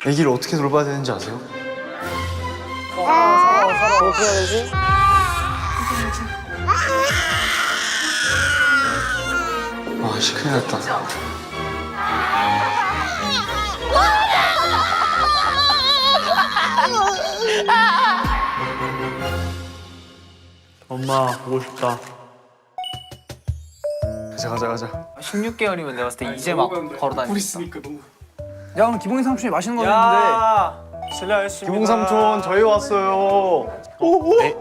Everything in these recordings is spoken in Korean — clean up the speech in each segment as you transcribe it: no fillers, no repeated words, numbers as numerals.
아기를 어떻게 돌봐야 되는지 아세요? 어떻게 해야 되지? 아, 씨, 큰일 났다. 엄마 보고 싶다. 가자. 16개월이면 내가 봤을 때 이제 막 걸어다니겠다. 야 오늘 기봉이 삼촌이 맛있는 거 줬는데 실례하겠습니다. 기봉 삼촌 저희 왔어요.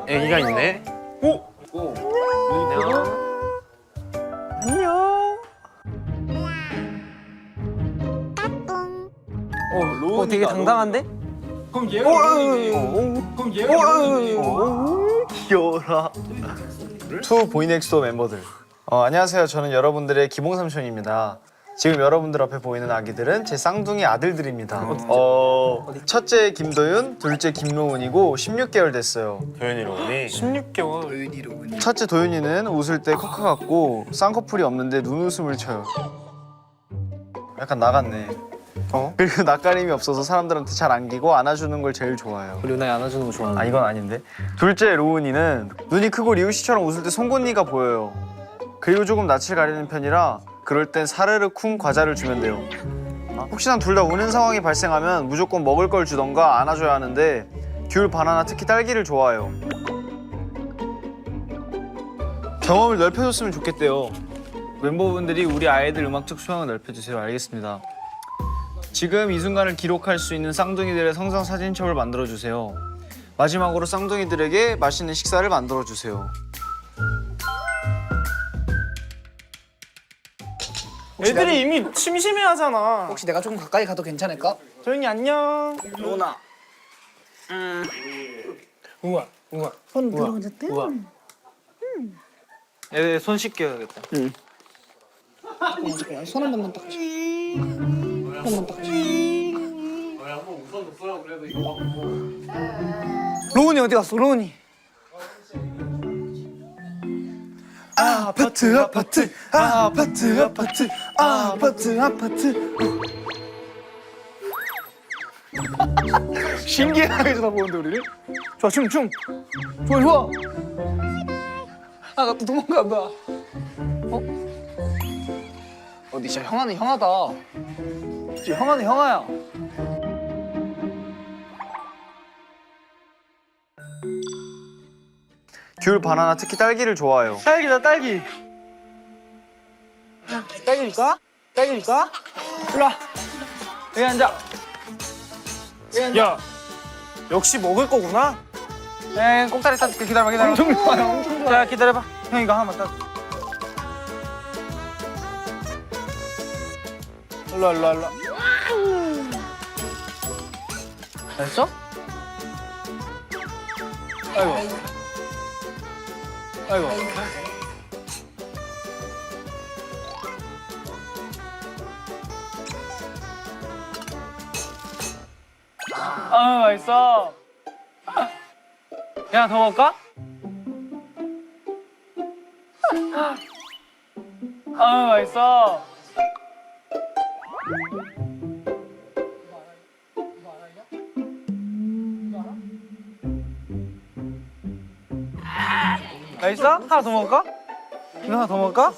애기가 있네. 되게 당당한데? 귀여워라. 투 보이넥스도 멤버들. 안녕하세요. 저는 여러분들의 기봉 삼촌입니다. 지금 여러분들 앞에 보이는 아기들은 제 쌍둥이 아들들입니다. 첫째 김도윤, 둘째 김로운이고 16개월 됐어요. 도현이 로운이 16개월. 첫째 도윤이는 웃을 때 코카 같고 쌍꺼풀이 없는데 눈웃음을 쳐요. 약간 나갔네. 그리고 낯가림이 없어서 사람들한테 잘 안기고 안아주는 걸 제일 좋아해요. 우리 누나이 안아주는 거 좋아하는데. 이건 아닌데. 둘째 로운이는 눈이 크고 리우씨처럼 웃을 때 송곳니가 보여요. 그리고 조금 낯을 가리는 편이라 그럴 땐 사르르 쿵 과자를 주면 돼요. 혹시나 둘 다 우는 상황이 발생하면 무조건 먹을 걸 주던가 안아줘야 하는데 귤, 바나나, 특히 딸기를 좋아해요. 경험을 넓혀줬으면 좋겠대요. 멤버분들이 우리 아이들 음악적 수양을 넓혀주세요. 알겠습니다. 지금 이 순간을 기록할 수 있는 쌍둥이들의 성장 사진첩을 만들어주세요. 마지막으로 쌍둥이들에게 맛있는 식사를 만들어주세요. 애들이 이미 심심해하잖아. 혹시 내가 조금 가까이 가도 괜찮을까? 도현이 안녕. 로나 우와. 손 들어가졌대? 우와. 얘 손 씻겨야겠다. 잠깐만 손 한 번만 딱 한 번만 딱 로운이 어디 갔어 로운이? 아파트 신기하게 쳐다보는데 우리를? 좋아 춤 좋아 아 나 또 도망간다 어디 진짜 형아는 형아다 진짜 형아는 형아야 귤, 바나나, 특히 딸기를 좋아해요. 딸기다 딸기. 딸기일까? 딸기일까? 일로와 여기 앉아 야, 역시 먹을 거구나. 에 꼭다리 따줄게 기다려봐 엄청 좋아요 엄청 좋아 자 기다려봐 형 이거 하나만 따 일로와 됐어? 아이고 아 맛있어. 야, 더 먹을까? 아 맛있어. 맛있어? 하나 더 먹을까? 이거 하나 더 먹을까?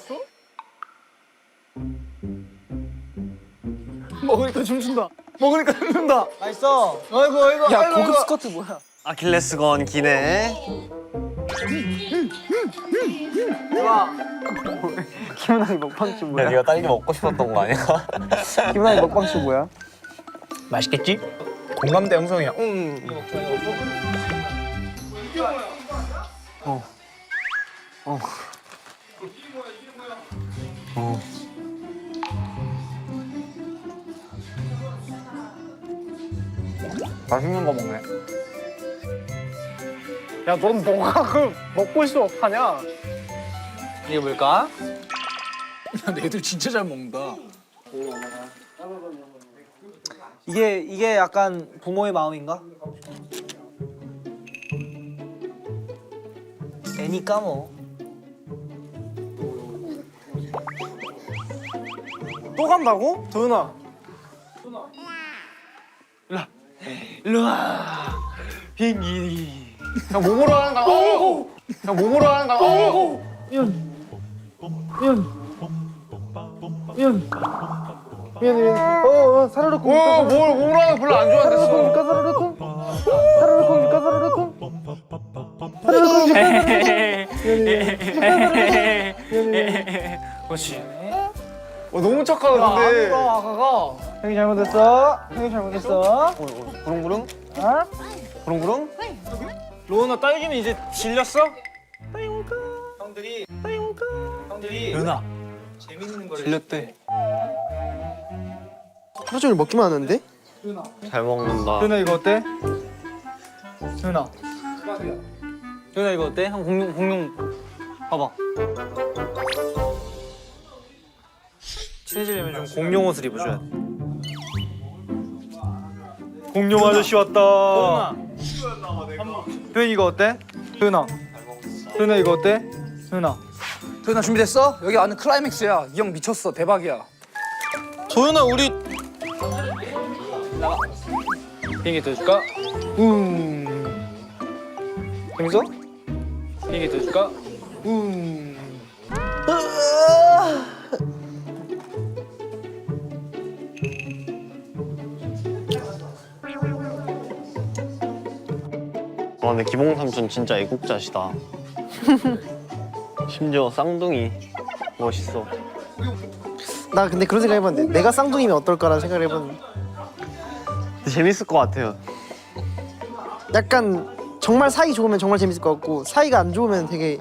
먹으니까 춤춘다 맛있어. 아이고 야 고급 스커트 뭐야 아킬레스건 기네. 김은아이 먹방집 야, 뭐야? 네가 딸기 먹고 싶었던 거 아니야? 김은아이 먹방집 뭐야? 맛있겠지? 공감대 형성이야. 맛있는 거 먹네. 야, 넌 뭐가 그 먹고 싶어 하냐? 이게 뭘까? 애들 진짜 잘 먹는다 이게 약간 부모의 마음인가? 애니까 뭐. 또 간다고? 도윤아. 일로 와. 일로 와. 비행기. 형 몸으로 하는 거. 형 몸으로 하는 거. 미안해. 사르르 쿵. 뭘 몸으로 하는 거 별로 안 좋아하는데. 사르르 쿵. 사르르 쿵. 사르르 쿵. 사르르 쿵. 미안해. 그렇지. 너무 착하다 근데. 아가가. 형이 잘못했어. 형이 잘못했어. 부릉부릉? 어? 부릉부릉? 로우나 딸기는 이제 질렸어? 형들이 누나 재밌는 거를 질렸대. 하루 종일 먹기만 하는데? 잘 먹는다. 누나 이거 어때? 누나 이거 어때? 한 공룡 봐봐. 친해지려면 좀 공룡 옷을 입어줘야 돼. 공룡 아저씨 왔다. 도현이 이거 어때? 도현아 이거 어때? 도현아 도현아 준비됐어? 여기 안에 클라이맥스야. 이 형 미쳤어. 대박이야. 도현아 우리 비행기 떠줄까? 재밌어? 비행기 떠줄까? 와 근데 기봉 삼촌 진짜 애국자시다. 심지어 쌍둥이 멋있어. 나 근데 그런 생각 해봤는데 내가 쌍둥이면 어떨까라는 생각을 해봤는데 재밌을 것 같아요. 약간 정말 사이 좋으면 정말 재밌을 것 같고 사이가 안 좋으면 되게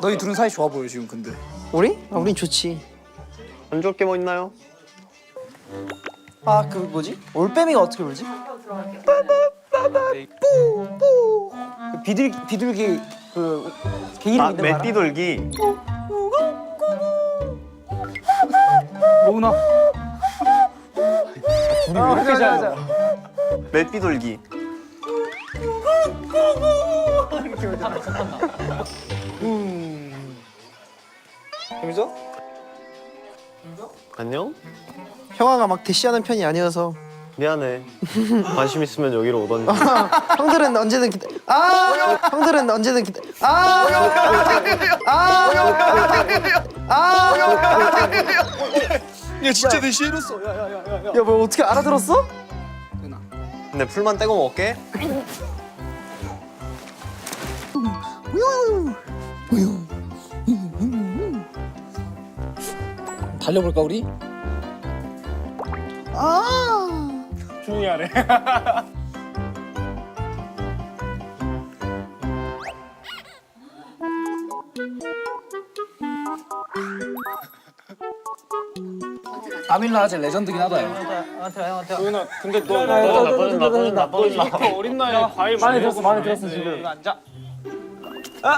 너희 둘은 사이 좋아 보여 지금 근데. 우리? 아, 우린 좋지. 안 좋을 게 뭐 있나요? 아 그 뭐지? 올빼미가 어떻게 울지? 그 비둘기 그 이름 아 있는 거 알아? 맷비돌기. 로우나 맞아. 맷비돌기. 재밌어? 안녕? 형아가 막 대시하는 편이 아니어서 미안해. 관심 있으면 여기로 오던지. 형들은 언제든 기다. 형들은 언제든 기다. 야 진짜 대시해줬어. 야, 뭐 어떻게 알아들었어? 근데 풀만 떼고 먹을게. 달려볼까 우리? 조용히 하래. 아밀라 아재 레전드긴 하다. 형한테 도현아 근데 너 나빠진다. 이렇게 어린 나이에 과일 많이 들었어 지금. 이거 앉아. 또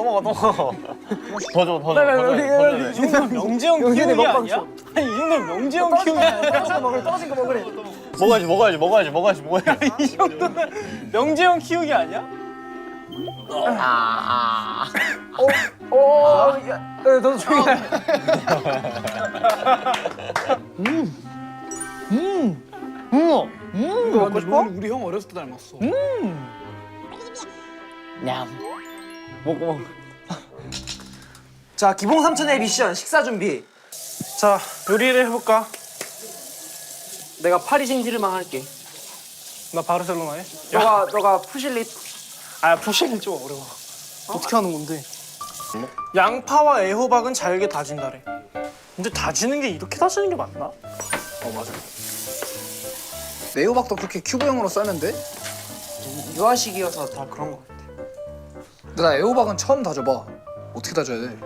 먹어. 더 줘. 이 정도면 명재형 키우기 아니야? 아니 이 정도면 명재형 키우기 아니야? 떨어진 거 먹으래. 먹어야지. 이 정도면 명재형 키우기 아니야? 너도 조용히 해. 이거 먹고 싶어? 우리 형 어렸을 때 닮았어. 먹어. 자 기봉 삼촌의 미션 식사 준비. 자 요리를 해볼까? 내가 파리 생지르망 할게. 나 바르셀로나 해? 너가 푸실릿. 아 푸시는 좀 어려워. 어떻게 하는 건데? 양파와 애호박은 잘게 다진다래. 근데 다지는 게 이렇게 다지는 게 맞나? 맞아. 네오박도 그렇게 큐브형으로 썰면 돼? 유아식이어서 다 그런 거 같아. 근데 나 애호박은 처음 다져봐. 어떻게 다져야 돼?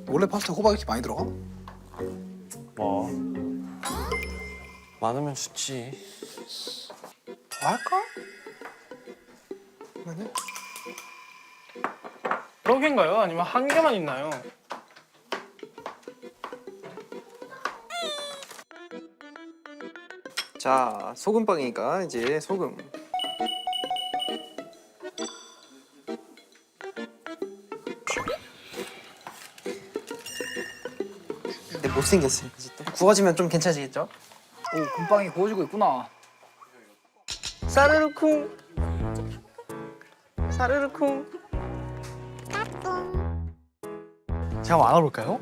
원래 파스타에 호박 이렇게 많이 들어가? 뭐 많으면 좋지. 더 할까? 여러 개인가요? 아니면 한 개만 있나요? 자, 소금빵이니까 이제 소금. 근데 못생겼어요. 이제 또 구워지면 좀 괜찮아지겠죠? 오 금빵이 구워지고 있구나. 사르르쿵. 사르르쿵. 제가 한번 안아볼까요?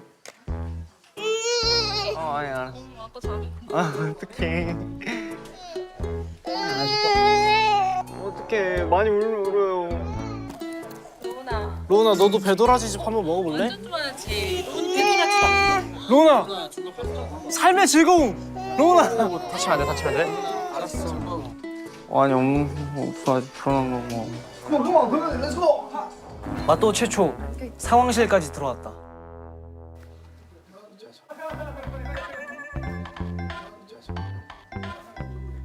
아니 알았어. 어떡해. 어떡해. 많이 울어요. 로나 너도 배도라지 집 한번 먹어볼래? 완전 좋아하지. 배도라지. 로나 삶의 즐거움. 로나 다치면 안 돼, 다치면 안 돼. 아니 없어 아직 불안한 거고. 그만 그러면 렛츠고. 마또 최초 상황실까지 들어왔다.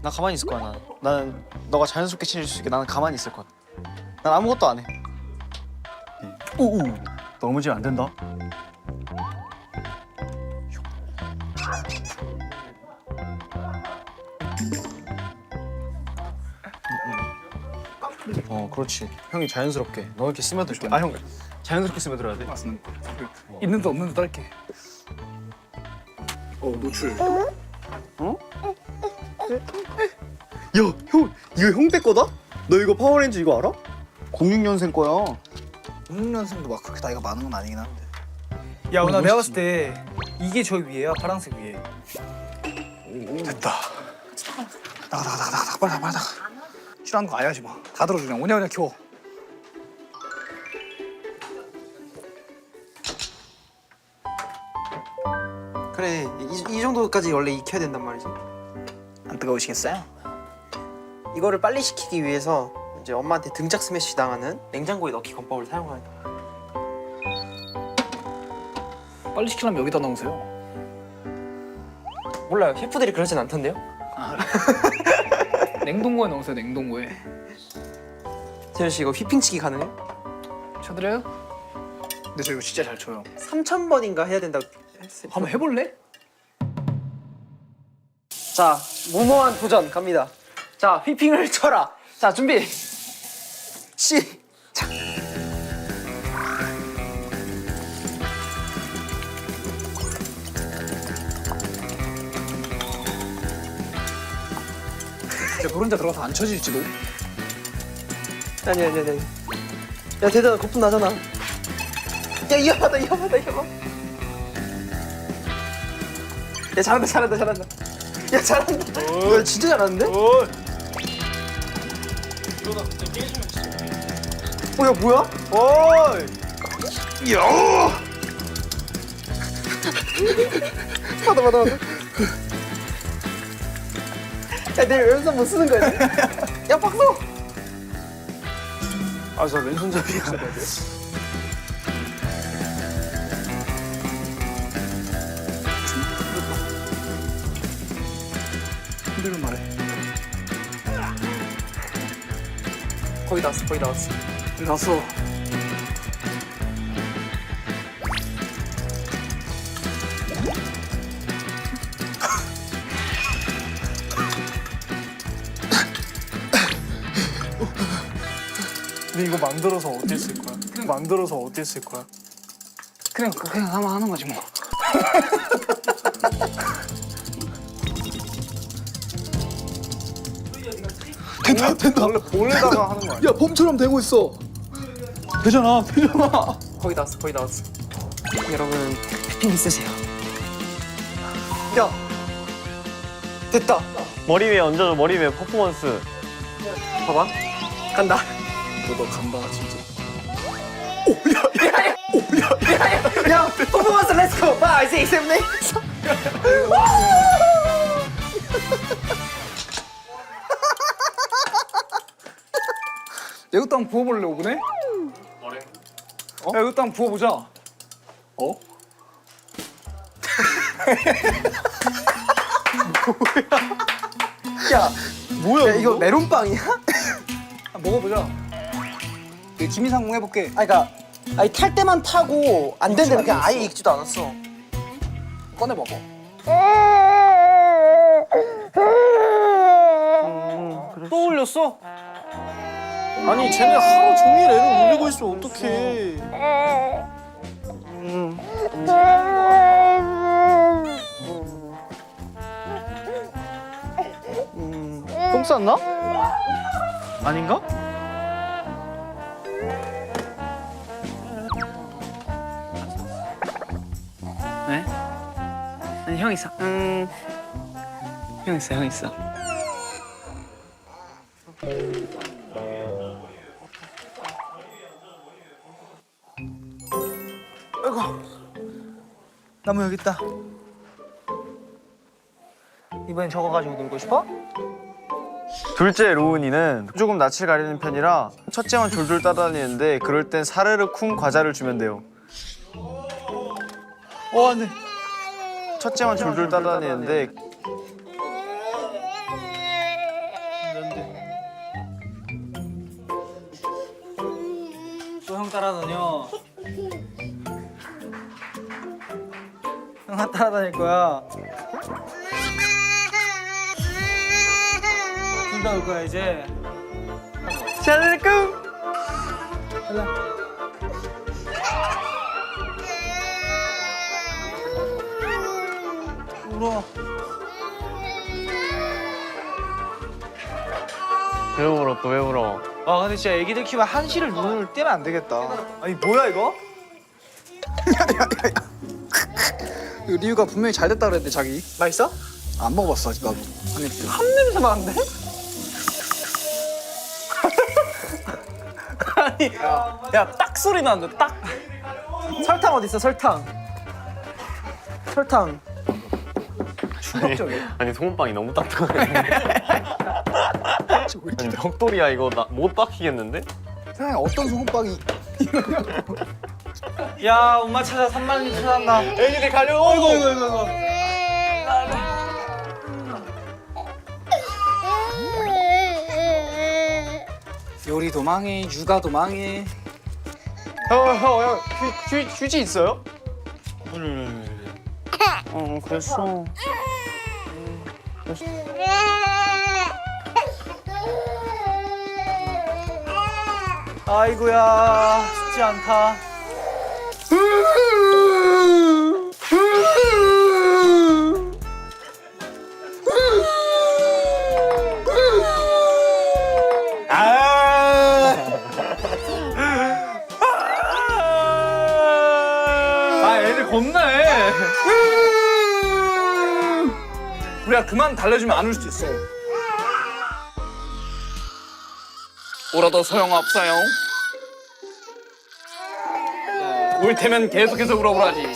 나 가만히 있을 거야 나는 너가 자연스럽게 친해질 수 있게 나는 가만히 있을 거야. 난 아무것도 안 해. 우우 넘어지면 안 된다. 그렇지. 형이 자연스럽게 너 이렇게 스며들게. 아 형 자연스럽게 스며들어야 돼. 맞습니다. 있는 데 없는 데 딸게. 노출. 야, 형 이거 형대 거다? 너 이거 파워레인저 이거 알아? 06년생 거야. 6년생도 막 그렇게 나이가 많은 건 아니긴 한데. 야 누나 내가 봤을 때 이게 저 위에야 파란색 위에. 됐다. 나가 빨리 나가. 싫어하는 거 아야지 마. 다 들어줘 그냥 오냐오냐 키워. 그래, 이 정도까지 원래 익혀야 된단 말이지. 안 뜨거우시겠어요? 이거를 빨리 식히기 위해서 이제 엄마한테 등짝 스매시 당하는 냉장고에 넣기 건법을 사용하는 거야. 빨리 시키려면 여기다 넣으세요. 몰라요, 셰프들이 그러진 않던데요? 냉동고에 넣으세요. 냉동고에. 재현 씨 이거 휘핑치기 가능해? 쳐드려요? 근데 저 이거 진짜 잘 쳐요. 3,000번인가 해야 된다고 했어요. 한번 해볼래? 자, 무모한 도전 갑니다. 자, 휘핑을 쳐라. 자, 준비. 시작. 진짜 노른자 들어가서 안 쳐질지도. 아니. 야, 대단하. 거품 나잖아. 야, 위험하다. 야, 잘한다. 야, 잘한다. 야, 진짜 잘하는데? 야, 뭐야? 어이. 받아. 야, 내일 왼손 못 쓰는 거야. 야, 박수. 아, 저 왼손잡이야. 힘들면 말해. 거의 다 왔어. 나왔어. 근데 이거 만들어서 어땠을 거야? 그냥 하면 하는 거지 뭐. 된다. 원래 볼에다가 하는 거 아니야? 야 봄처럼 되고 있어. 되잖아. 거의 다 왔어. 여러분, 휘핑 쓰세요. 야, 됐다. 머리 위에 얹어줘. 머리 위에 퍼포먼스. 봐봐. 간다. 너 간다 진짜. 야, 퍼포먼스 렛츠고. 5, 6, 7, 8. 이것도 한번 부어볼래 오븐에? 야 이것도 한번 부어보자. 뭐야, 이거 메론빵이야? 한번 먹어보자. 내가 김이상궁 해볼게. 그러니까 탈 때만 타고 안 되는데 그냥 아예 익지도 않았어. 꺼내봐봐. 울렸어? 아니 쟤네 하루 종일 애를 울리고 있으면 어떡해. 똥 쌌나? 아닌가? 네? 아니 형 있어. 형 있어, 형 있어. 나무 여기 있다. 이번엔 저거 가지고 놀고 싶어? 둘째 로운이는 조금 낯을 가리는 편이라 첫째만 졸졸 따라다니는데 그럴 땐 사르르 쿵 과자를 주면 돼요. 안돼. 첫째만 졸졸 따라다니는데 또 형 따라다녀. 형아 따라다닐 거야. 둘 다 올 거야 이제. 사르르 쿵! 울어. 왜 울어 또 왜 울어? 아 근데 진짜 애기들 키우면 한시를 눈을 떼면 안 되겠다. 아니 뭐야 이거? 이거 리우가 분명히 잘 됐다 그랬는데 자기. 맛있어? 안 먹어봤어 아직 나도. 한 입. 냄새 나는데? 아니 야 딱 소리 나는데 딱. 설탕 어디 있어 설탕? 설탕. 아니 소금빵이 너무 딱딱해. 아니 벽돌이야 이거 나 못 박히겠는데? 세상에 어떤 소금빵이 야 엄마 찾아 3만 원 찾았나? 애기들 가려고. 어이구. 요리도 망해, 육아도 망해. 형, 휴지 있어요? 그랬어. 아이고야 쉽지 않다. 아 애들 겁나해. 우리가 그만 달래주면 안 울 수도 있어. 울어도 소용없어요. 울 테면 계속해서 울어보라지.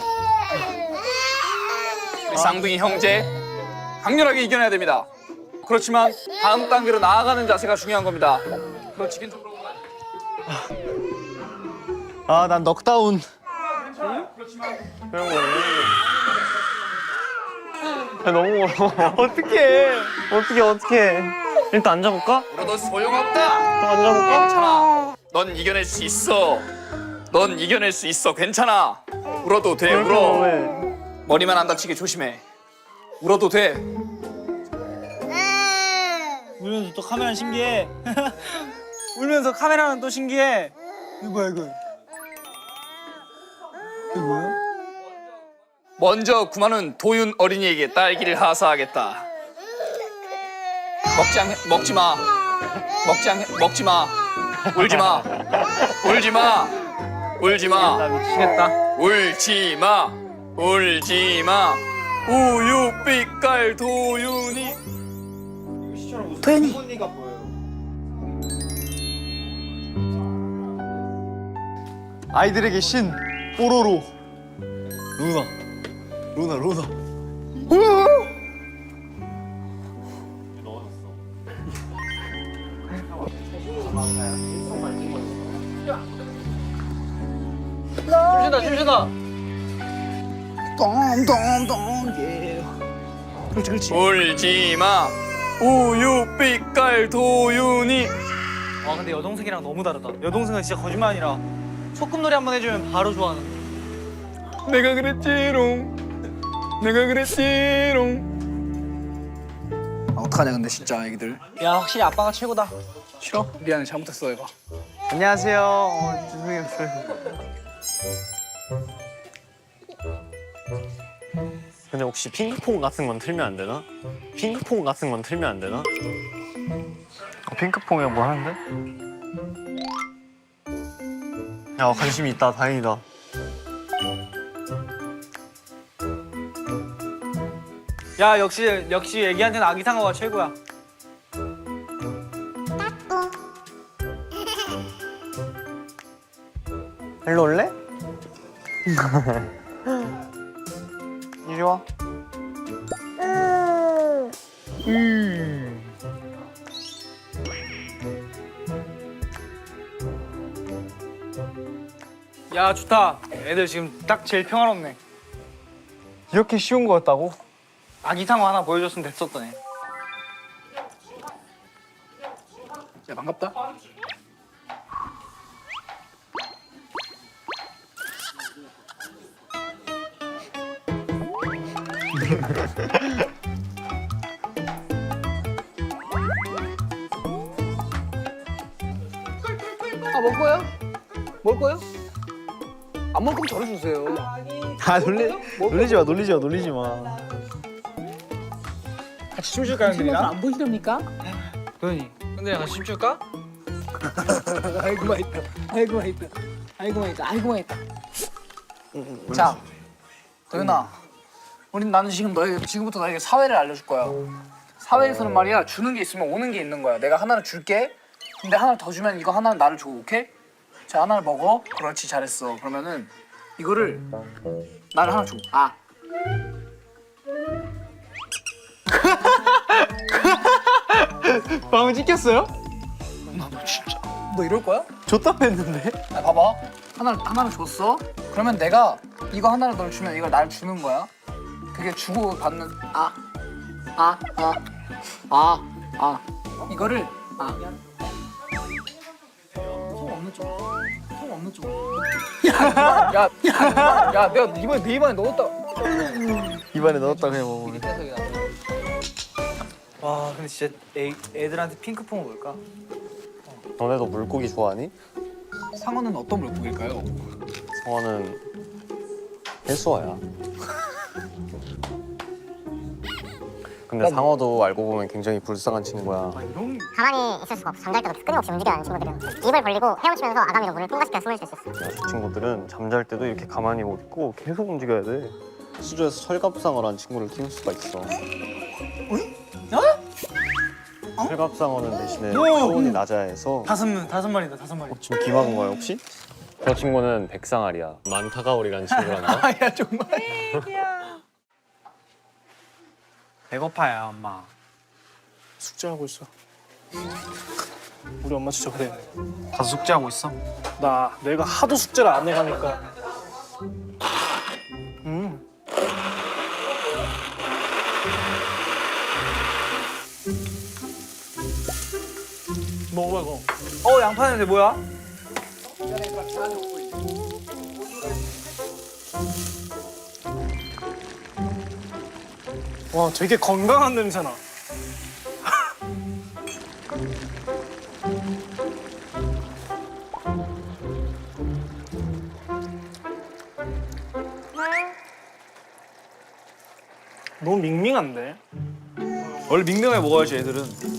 우리 쌍둥이 형제 강렬하게 이겨내야 됩니다. 그렇지만 다음 단계로 나아가는 자세가 중요한 겁니다. 그렇지 괜찮아. 아, 난 넉다운. 야, 너무 울어. 어떡해. 일단 앉아볼까? 울어도 소용없다. 또 앉아볼까? 괜찮아. 넌 이겨낼 수 있어. 넌 이겨낼 수 있어. 괜찮아. 울어도 돼. 울어. 왜? 머리만 안 다치게 조심해. 울어도 돼. 울면서 또 카메라는 신기해. 울면서 카메라는 또 신기해. 이거 뭐야 이거? 이거 뭐야? 먼저 구만은 도윤 어린이에게 딸기를 하사하겠다. 먹지 마. 울지 마. 울지 마. 나 미치겠다. 울지 마. 우유 빛깔 도윤이. 도현이. 손건이가 보여요. 아이들에게 신 뽀로로. 루나. 춤춘다. 똥똥똥 예. 그렇지. 울지 마. 우유 빛깔 도윤이. 아 근데 여동생이랑 너무 다르다. 여동생은 진짜 거짓말 아니라 소꿉놀이 한번 해주면 바로 좋아하는. 내가 그랬지롱. 어떡하냐 근데 진짜 애기들. 야 확실히 아빠가 최고다. 싫어? 미안해 잘못했어 내가. 안녕하세요. 죄송해요. 근데 혹시 핑크퐁 같은 건 틀면 안 되나? 핑크퐁 같은 건 틀면 안 되나? 핑크퐁에 뭐 하는데? 야 관심이 있다. 다행이다. 야 역시 애기한테는 아기 상어가 최고야. 일로 올래? 이리 와. 야 좋다. 애들 지금 딱 제일 평화롭네. 이렇게 쉬운 거였다고? 아기 상어 하나 보여줬으면 됐었더니. 야 반갑다. 아 먹을 거예요? 먹을 거예요? 안 먹을 거면 저를 주세요. 아 놀리지 마. 놀리지 마. 같이 춤출까요, 근데랑? 안 보시렵니까? 도현이. 근데랑 같이 춤출까? 아이고 맛있다. 아이고 맛있다. 아이고 맛있다. 아이고 맛있다. 자, 도현아, 나는 지금부터 너에게 사회를 알려줄 거야. 사회에서는 말이야 주는 게 있으면 오는 게 있는 거야. 내가 하나를 줄게. 근데 하나를 더 주면 이거 하나는 나를 줘, 오케이? 자, 하나를 먹어. 그렇지, 잘했어. 그러면은 이거를 나를 하나 줘. 아. 마음을 찍혔어요? 너 진짜. 너 이럴 거야? 줬다 뺐는데? 아, 봐봐. 하나를 줬어. 그러면 내가 이거 하나를 널 주면 이걸 날 주는 거야. 그게 주고 받는 이거를 손 없는 쪽. 야, 내가 네 입안에 넣었다. 입안에 넣었다 그냥 먹으면. 와 근데 진짜 애들한테 핑크퐁은 뭘까? 너네도 물고기 좋아하니? 상어는 어떤 물고기일까요? 성어는 해수어야. 근데 상어도 알고 보면 굉장히 불쌍한 친구야. 가만히 있을 수가 없어. 잠잘 때도 끊임없이 움직여야 하는 친구들은 입을 벌리고 헤엄치면서 아가미로 물을 통과시켜 숨을 쉴 수 있어. 그 친구들은 잠잘 때도 이렇게 가만히 못 있고 계속 움직여야 돼. 수조에서 철갑상어라는 친구를 키울 수가 있어. 철갑상어는 대신에 수온이 낮아야 해서 다섯 마리다. 지금 귀 막은 거야 혹시? 저 친구는 백상아리야. 만타가오리라는 친구란다. 야 정말. 배고파요 엄마. 숙제하고 있어. 우리 엄마 진짜 그래. 가서 숙제하고 있어? 내가 하도 숙제를 안 해가니까. 먹어봐 이거. 양파인데 뭐야? 와 되게 건강한 냄새나. 너무 밍밍한데? 원래 밍밍하게 먹어야지 애들은.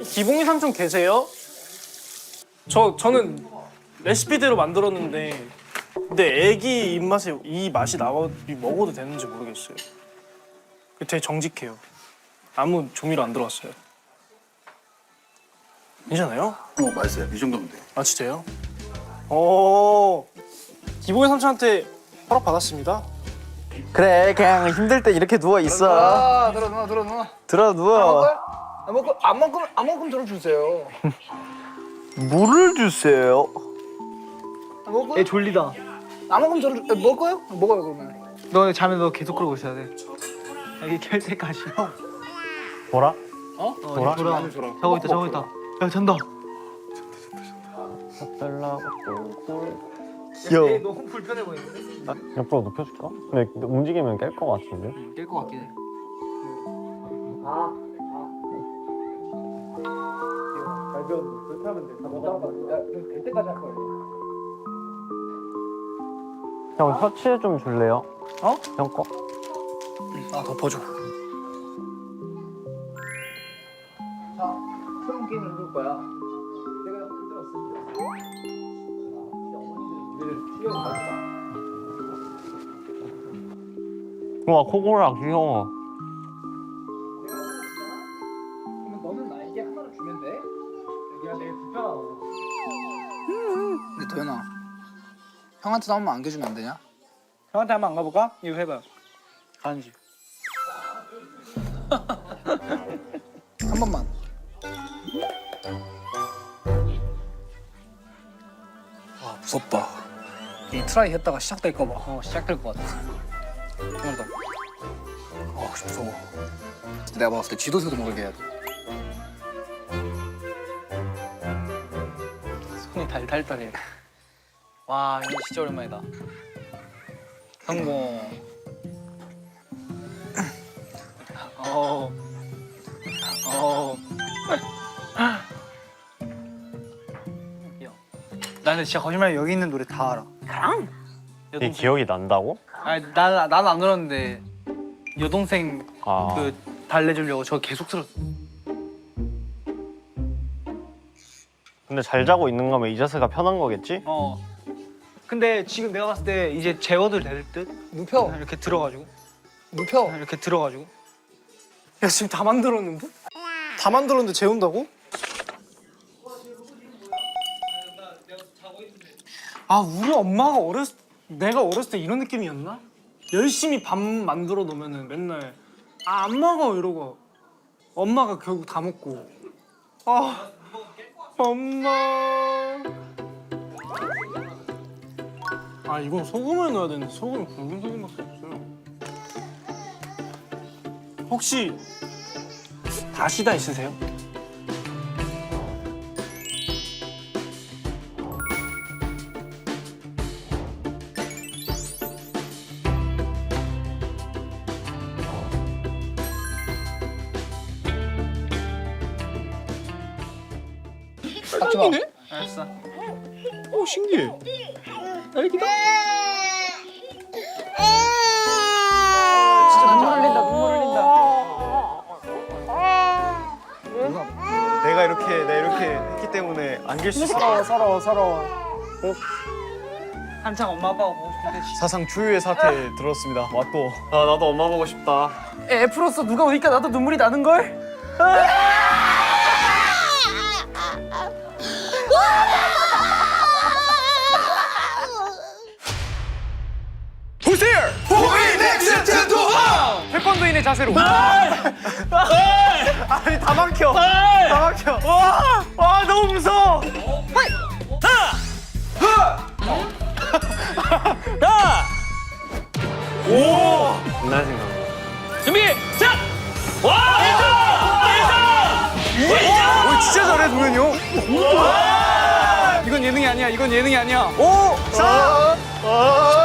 기봉이 삼촌 계세요? 저는 레시피대로 만들었는데 근데 애기 입맛에 이 맛이 먹어도 되는지 모르겠어요. 되게 정직해요. 아무 조미료 안 들어갔어요. 괜찮아요? 맛있어요. 이 정도면 돼. 아 진짜요? 기봉이 삼촌한테 허락 받았습니다. 그래 그냥 힘들 때 이렇게 누워 있어. 들어 누워. 들어 누워. 안 먹으면 들어주세요. 물을 주세요. 안 먹을 거야? 애 졸리다. 안 먹으면 먹을 거예요? 먹어요 그러면. 너 잠에 너 계속 그러고 있어야 돼. 애기 켤 때까지. 뭐라? 돌아. 자고 있다. 야 잔다. 달라고 꿀꿀 귀여워. 너무 불편해 보이는데? 옆으로 눕혀줄까? 근데 움직이면 깰 것 같은데? 깰 것 같긴 해. 될 때까지 할 거예요. 형 셔츠 좀 줄래요? 어? 형 거? 아 덮어줘. 자, 새로운 게임을 해볼 거야. 내가 흔들었어. 어머니들 무게를 튀어나가. 우와 코골아 귀여워. 내가 하나 주잖아? 그러면 너는 나에게 하나를 주면 돼. 여기가 되게 불편하고. 근데 도현아, 형한테도 한 번 안겨주면 안 되냐? 형한테 한번 안 가볼까? 이거 해봐. 간지. 한 번만. 와 무섭다. 이 트라이 했다가 시작될까 봐. 시작될 것 같아. 한번 더. 무서워. 내가 봤을 때 쥐도새도 모르게 해야 돼. 손이 달달달해. 와 이거 진짜 오랜만이다. 성공. 나는 진짜 거짓말 여기 있는 노래 다 알아. 이게 기억이 난다고? 아니 나는 안 들었는데 여동생 아 그 달래주려고 저 계속 들었어. 근데 잘 자고 있는 거면 이 자세가 편한 거겠지? 근데 지금 내가 봤을 때 이제 재워도 될 듯? 눕혀. 이렇게 들어가지고. 눕혀. 이렇게 들어가지고. 야 지금 다 만들었는데? 다 만들었는데 재운다고? 아 우리 엄마가 내가 어렸을 때 이런 느낌이었나? 열심히 밥 만들어 놓으면은 맨날 아 안 먹어 이러고 엄마가 결국 다 먹고 아 엄마 아 이건 소금을 넣어야 되는데 소금이 굵은 소금밖에 없어요. 혹시 다시다 있으세요? 딸기네? 알았어. 오 신기해. 딸기다. 진짜 눈물 흘린다. 눈물 흘린다. 내가 이렇게 했기 때문에 안길 수 있어. 서러워. 한창 엄마 아빠가 보고 싶은데 사상 초유의 사태 들었습니다. 와 또. 아 나도 엄마 보고 싶다. F로서 누가 오니까 나도 눈물이 나는 걸? 태권도인의 자세로. 아니 다 막혀. 다 막혀. 와 너무 무서워. 옛날 생각나. 준비 자. 오 진짜 잘해 동현이 형. 이건 예능이 아니야. 이건 예능이 아니야. 5, 4.